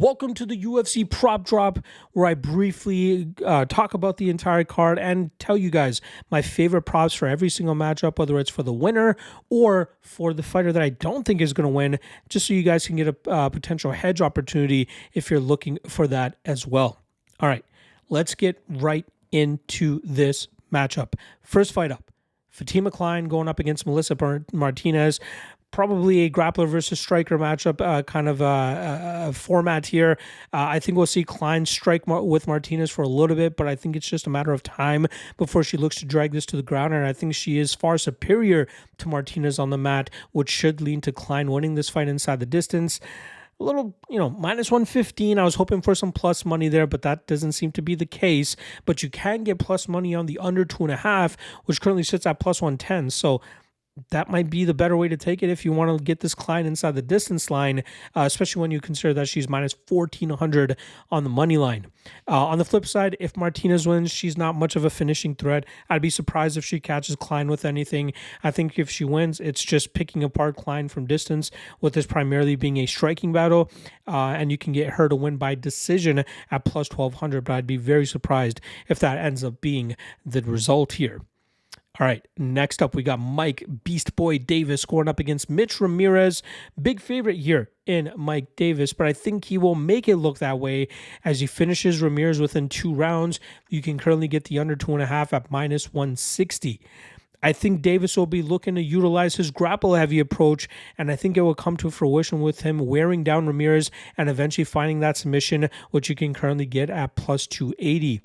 Welcome to the UFC Prop Drop, where I briefly talk about the entire card and tell you guys my favorite props for every single matchup, whether it's for the winner or for the fighter that I don't think is going to win, just so you guys can get a potential hedge opportunity if you're looking for that as well. All right, let's get right into this matchup. First fight up, Fatima Kline going up against Melissa Martinez. Probably a grappler versus striker matchup kind of a format here. I think we'll see Kline strike with Martinez for a little bit, but I think it's just a matter of time before she looks to drag this to the ground, and I think she is far superior to Martinez on the mat, which should lean to Kline winning this fight inside the distance. A little, minus 115. I was hoping for some plus money there, but that doesn't seem to be the case. But you can get plus money on the under 2.5, which currently sits at plus 110. So that might be the better way to take it if you want to get this Kline inside the distance line, especially when you consider that she's minus 1,400 on the money line. On the flip side, if Martinez wins, she's not much of a finishing threat. I'd be surprised if she catches Kline with anything. I think if she wins, it's just picking apart Kline from distance, with this primarily being a striking battle, and you can get her to win by decision at plus 1,200, but I'd be very surprised if that ends up being the result here. All right, next up, we got Mike Beast Boy Davis going up against Mitch Ramirez. Big favorite here in Mike Davis, but I think he will make it look that way as he finishes Ramirez within 2 rounds. You can currently get the under 2.5 at minus 160. I think Davis will be looking to utilize his grapple-heavy approach, and I think it will come to fruition with him wearing down Ramirez and eventually finding that submission, which you can currently get at plus 280.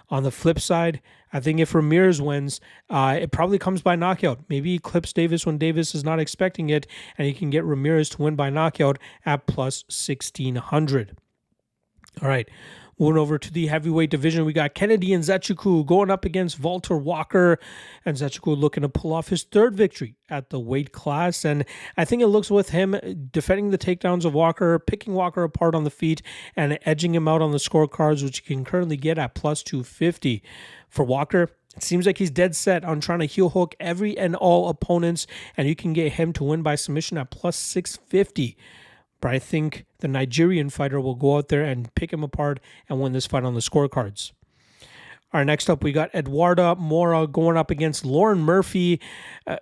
On the flip side, I think if Ramirez wins, it probably comes by knockout. Maybe he clips Davis when Davis is not expecting it, and you can get Ramirez to win by knockout at plus 1,600. All right. Moving over to the heavyweight division, we got Kennedy Nzechukwu going up against Walter Walker. And Nzechukwu looking to pull off his 3rd victory at the weight class. And I think it looks with him defending the takedowns of Walker, picking Walker apart on the feet, and edging him out on the scorecards, which you can currently get at plus 250. For Walker, it seems like he's dead set on trying to heel hook every and all opponents, and you can get him to win by submission at plus 650. But I think the Nigerian fighter will go out there and pick him apart and win this fight on the scorecards. All right, next up, we got Eduarda Moura going up against Lauren Murphy.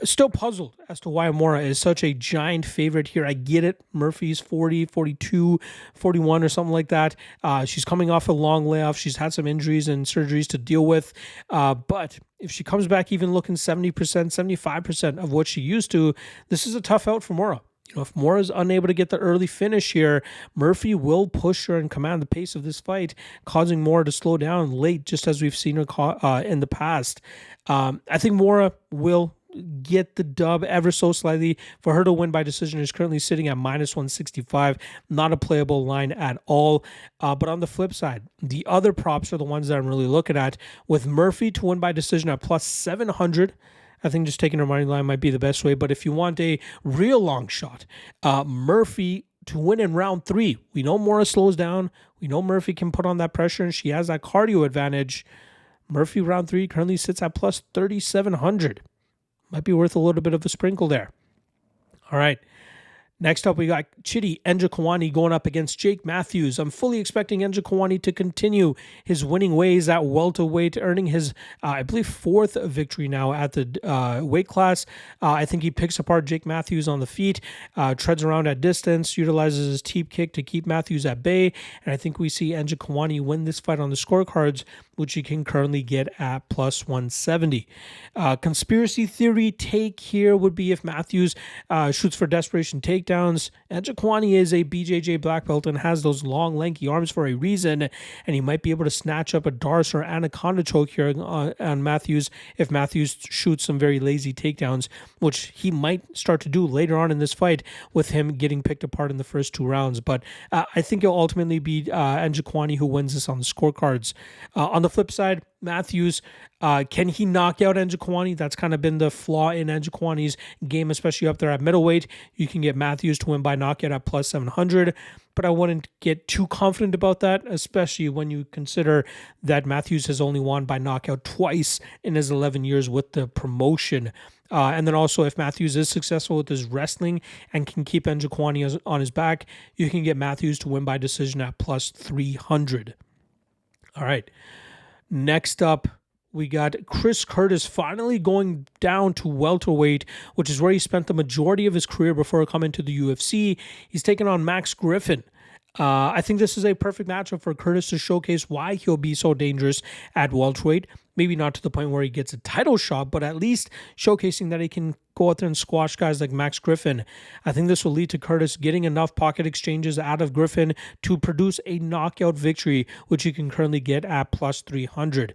Still puzzled as to why Moura is such a giant favorite here. I get it. Murphy's 40, 42, 41 or something like that. She's coming off a long layoff. She's had some injuries and surgeries to deal with. But if she comes back even looking 70%, 75% of what she used to, this is a tough out for Moura. If Moura is unable to get the early finish here, Murphy will push her and command the pace of this fight, causing Moura to slow down late, just as we've seen her in the past. I think Moura will get the dub ever so slightly. For her to win by decision is currently sitting at minus 165, not a playable line at all. But on the flip side, the other props are the ones that I'm really looking at, with Murphy to win by decision at plus 700. I think just taking her money line might be the best way. But if you want a real long shot, Murphy to win in round 3. We know Moura slows down. We know Murphy can put on that pressure, and she has that cardio advantage. Murphy round 3 currently sits at plus 3,700. Might be worth a little bit of a sprinkle there. All right. Next up, we got Chidi Njokuani going up against Jake Matthews. I'm fully expecting Njokuani to continue his winning ways at welterweight, earning his, I believe, 4th victory now at the weight class. I think he picks apart Jake Matthews on the feet, treads around at distance, utilizes his teep kick to keep Matthews at bay, and I think we see Njokuani win this fight on the scorecards, which you can currently get at plus 170. Conspiracy theory take here would be if Matthews shoots for desperation takedown. Njokuani is a BJJ black belt and has those long, lanky arms for a reason, and he might be able to snatch up a Darce or Anaconda choke here on Matthews if Matthews shoots some very lazy takedowns, which he might start to do later on in this fight with him getting picked apart in the first 2 rounds. But I think it'll ultimately be Njokuani who wins this on the scorecards. On the flip side, Matthews, can he knock out Njokuani? That's kind of been the flaw in Njokuani's game, especially up there at middleweight. You can get Matthews to win by knockout at plus 700. but I wouldn't get too confident about that, especially when you consider that Matthews has only won by knockout twice in his 11 years with the promotion. And then also, if Matthews is successful with his wrestling and can keep Njokuani on his back, you can get Matthews to win by decision at plus 300. All right. Next up, we got Chris Curtis finally going down to welterweight, which is where he spent the majority of his career before coming to the UFC. He's taking on Max Griffin. I think this is a perfect matchup for Curtis to showcase why he'll be so dangerous at welterweight. Maybe not to the point where he gets a title shot, but at least showcasing that he can go out there and squash guys like Max Griffin. I think this will lead to Curtis getting enough pocket exchanges out of Griffin to produce a knockout victory, which you can currently get at plus 300.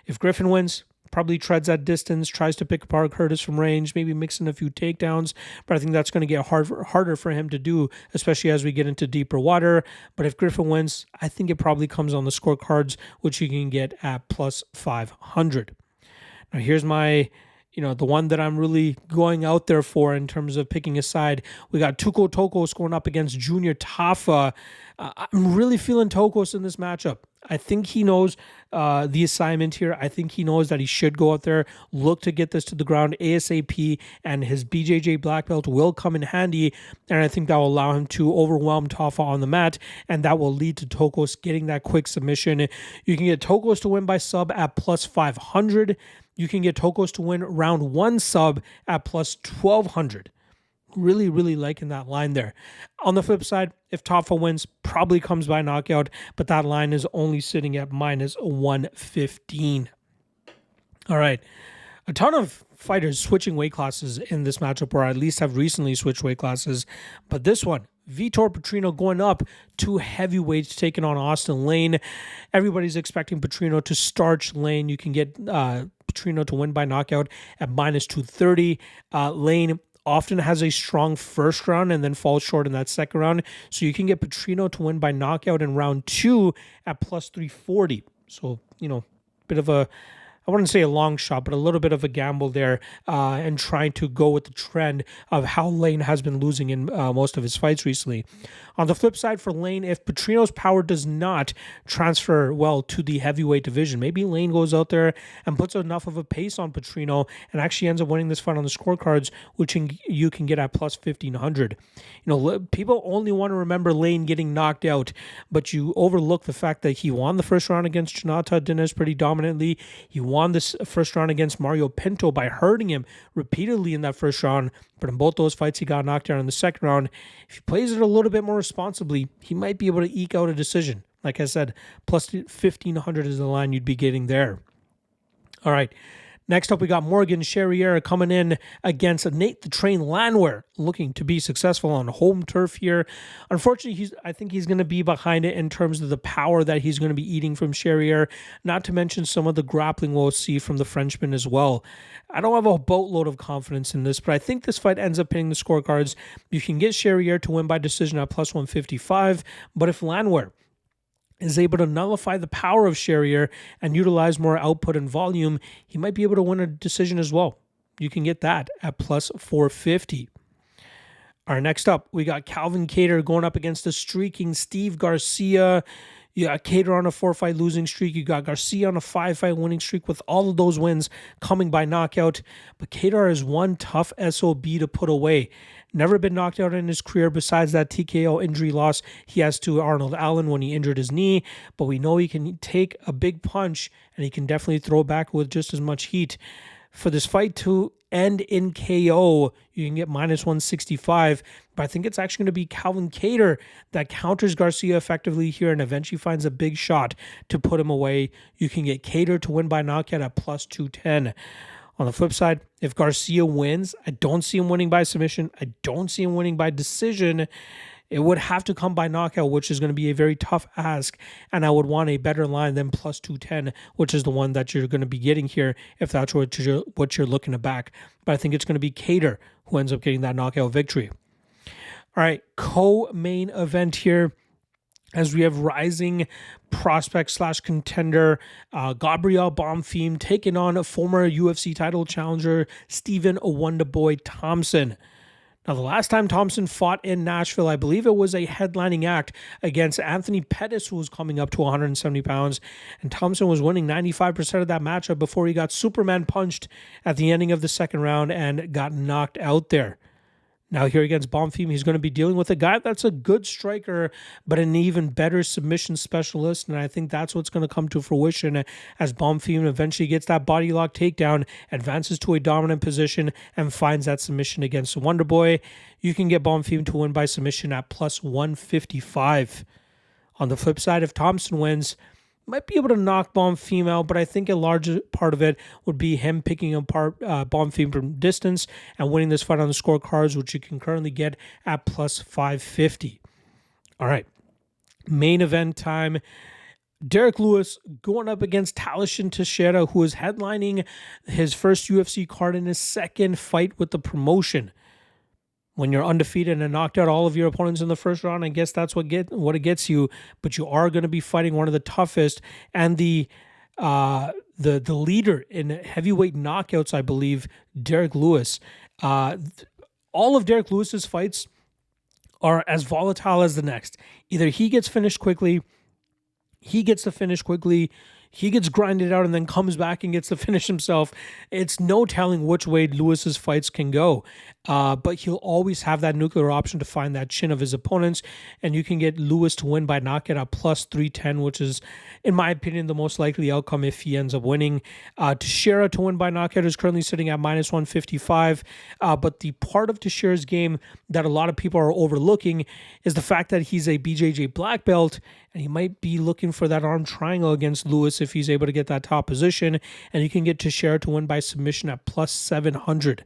If Griffin wins, probably treads at distance, tries to pick apart Curtis from range, maybe mix in a few takedowns, but I think that's going to get harder for him to do, especially as we get into deeper water. But if Griffin wins, I think it probably comes on the scorecards, which you can get at plus 500. Now here's my, the one that I'm really going out there for in terms of picking a side. We got Tokkos going up against Junior Tafa. I'm really feeling Tokkos in this matchup. I think he knows the assignment here. I think he knows that he should go out there, look to get this to the ground ASAP, and his BJJ black belt will come in handy, and I think that will allow him to overwhelm Tafa on the mat, and that will lead to Tokkos getting that quick submission. You can get Tokkos to win by sub at plus 500. You can get Tokkos to win round 1 sub at plus 1200. Really, really liking that line there. On the flip side, if Tafa wins, probably comes by knockout, but that line is only sitting at minus 115. All right. A ton of fighters switching weight classes in this matchup, or at least have recently switched weight classes. But this one, Vitor Petrino going up to heavyweights, taking on Austin Lane. Everybody's expecting Petrino to starch Lane. You can get Petrino to win by knockout at minus 230. Lane often has a strong first round and then falls short in that second round. So you can get Petrino to win by knockout in round 2 at plus 340. So, bit of a, I wouldn't say a long shot, but a little bit of a gamble there, and trying to go with the trend of how Lane has been losing in most of his fights recently. On the flip side for Lane, if Petrino's power does not transfer well to the heavyweight division, maybe Lane goes out there and puts enough of a pace on Petrino and actually ends up winning this fight on the scorecards, which you can get at plus 1500. People only want to remember Lane getting knocked out, but you overlook the fact that he won the first round against Jonata Dinas pretty dominantly. He won this first round against Mario Pinto by hurting him repeatedly in that first round, but in both those fights he got knocked out in the second round. If he plays it a little bit more responsibly, he might be able to eke out a decision. Like I said, plus 1500 is the line you'd be getting there. All right. Next up, we got Morgan Charriere coming in against Nate the Train Landwehr, looking to be successful on home turf here. Unfortunately, I think he's going to be behind it in terms of the power that he's going to be eating from Charriere, not to mention some of the grappling we'll see from the Frenchman as well. I don't have a boatload of confidence in this, but I think this fight ends up hitting the scorecards. You can get Charriere to win by decision at plus 155, but if Landwehr is able to nullify the power of Charriere and utilize more output and volume, he might be able to win a decision as well. You can get that at plus 450. All right, next up, we got Calvin Kattar going up against the streaking Steve Garcia. You got Kattar on a 4-fight losing streak. You got Garcia on a 5-fight winning streak, with all of those wins coming by knockout. But Kattar is one tough SOB to put away. Never been knocked out in his career besides that TKO injury loss he has to Arnold Allen when he injured his knee. But we know he can take a big punch, and he can definitely throw back with just as much heat. For this fight to end in KO, you can get minus 165, but I think it's actually going to be Calvin Kattar that counters Garcia effectively here and eventually finds a big shot to put him away. You can get Kattar to win by knockout at plus 210. On the flip side, if Garcia wins, I don't see him winning by submission. I don't see him winning by decision. It would have to come by knockout, which is going to be a very tough ask, and I would want a better line than plus 210, which is the one that you're going to be getting here if that's what you're looking to back. But I think it's going to be Kattar who ends up getting that knockout victory. All right, co-main event here, as we have rising prospect / contender Gabriel Bonfim taking on a former UFC title challenger Stephen Wonderboy Thompson. Now, the last time Thompson fought in Nashville, I believe it was a headlining act against Anthony Pettis, who was coming up to 170 pounds, and Thompson was winning 95% of that matchup before he got Superman punched at the ending of the second round and got knocked out there. Now here against Bonfim, he's going to be dealing with a guy that's a good striker, but an even better submission specialist, and I think that's what's going to come to fruition as Bonfim eventually gets that body lock takedown, advances to a dominant position, and finds that submission against the Wonder Boy. You can get Bonfim to win by submission at plus 155. On the flip side, if Thompson wins, might be able to knock Bonfim out, but I think a large part of it would be him picking apart Bonfim from distance and winning this fight on the scorecards, which you can currently get at plus 550. All right, main event time. Derek Lewis going up against Teixeira, who is headlining his first UFC card in his second fight with the promotion. When you're undefeated and knocked out all of your opponents in the first round, I guess that's what it gets you. But you are going to be fighting one of the toughest and the leader in heavyweight knockouts, I believe, Derek Lewis. All of Derek Lewis's fights are as volatile as the next. Either he gets finished quickly, he gets the finish quickly, he gets grinded out and then comes back and gets the finish himself. It's no telling which way Lewis's fights can go. But he'll always have that nuclear option to find that chin of his opponents. And you can get Lewis to win by knockout at plus 310, which is, in my opinion, the most likely outcome if he ends up winning. Teixeira to win by knockout is currently sitting at minus 155. But the part of Teixeira's game that a lot of people are overlooking is the fact that he's a BJJ black belt, and he might be looking for that arm triangle against Lewis if he's able to get that top position. And you can get Teixeira to win by submission at plus 700.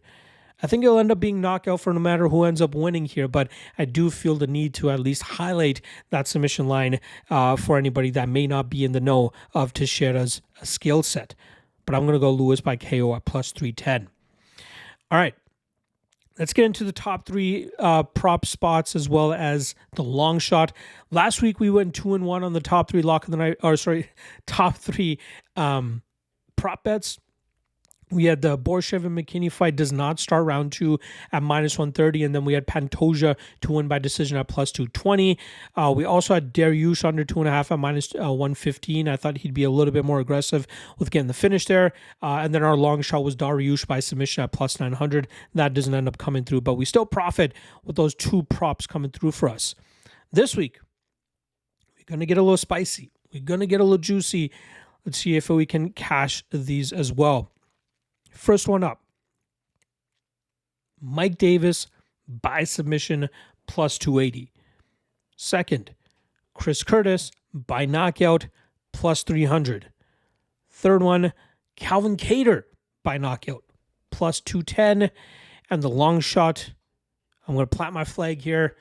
I think it'll end up being knockout for no matter who ends up winning here, but I do feel the need to at least highlight that submission line for anybody that may not be in the know of Teixeira's skill set. But I'm going to go Lewis by KO at plus 310. All right. Let's get into the top three prop spots as well as the long shot. Last week we went 2-1 on the top three top three prop bets. We had the Borshev and McKinney fight does not start round 2 at minus 130, and then we had Pantoja to win by decision at plus 220. We also had Dariush under 2.5 at minus 115. I thought he'd be a little bit more aggressive with getting the finish there. And then our long shot was Dariush by submission at plus 900. That doesn't end up coming through, but we still profit with those two props coming through for us. This week, we're going to get a little spicy. We're going to get a little juicy. Let's see if we can cash these as well. First one up, Mike Davis by submission plus 280. Second, Chris Curtis by knockout plus 300. Third one, Calvin Kattar by knockout plus 210. And the long shot, I'm going to plant my flag here,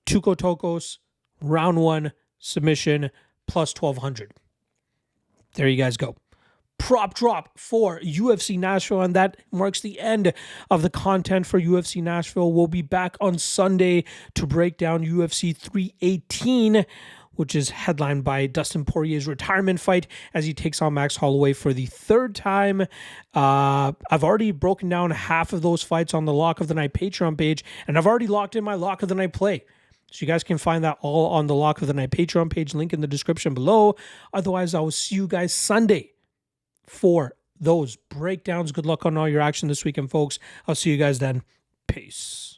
Tokkos, round 1, submission plus 1200. There you guys go. Prop drop for UFC Nashville, and that marks the end of the content for UFC Nashville. We'll be back on Sunday to break down UFC 318, which is headlined by Dustin Poirier's retirement fight as he takes on Max Holloway for the third time. I've already broken down half of those fights on the Lock of the Night Patreon page, and I've already locked in my Lock of the Night play. So you guys can find that all on the Lock of the Night Patreon page, link in the description below. Otherwise, I will see you guys Sunday for those breakdowns. Good luck on all your action this weekend, folks. I'll see you guys then. Peace.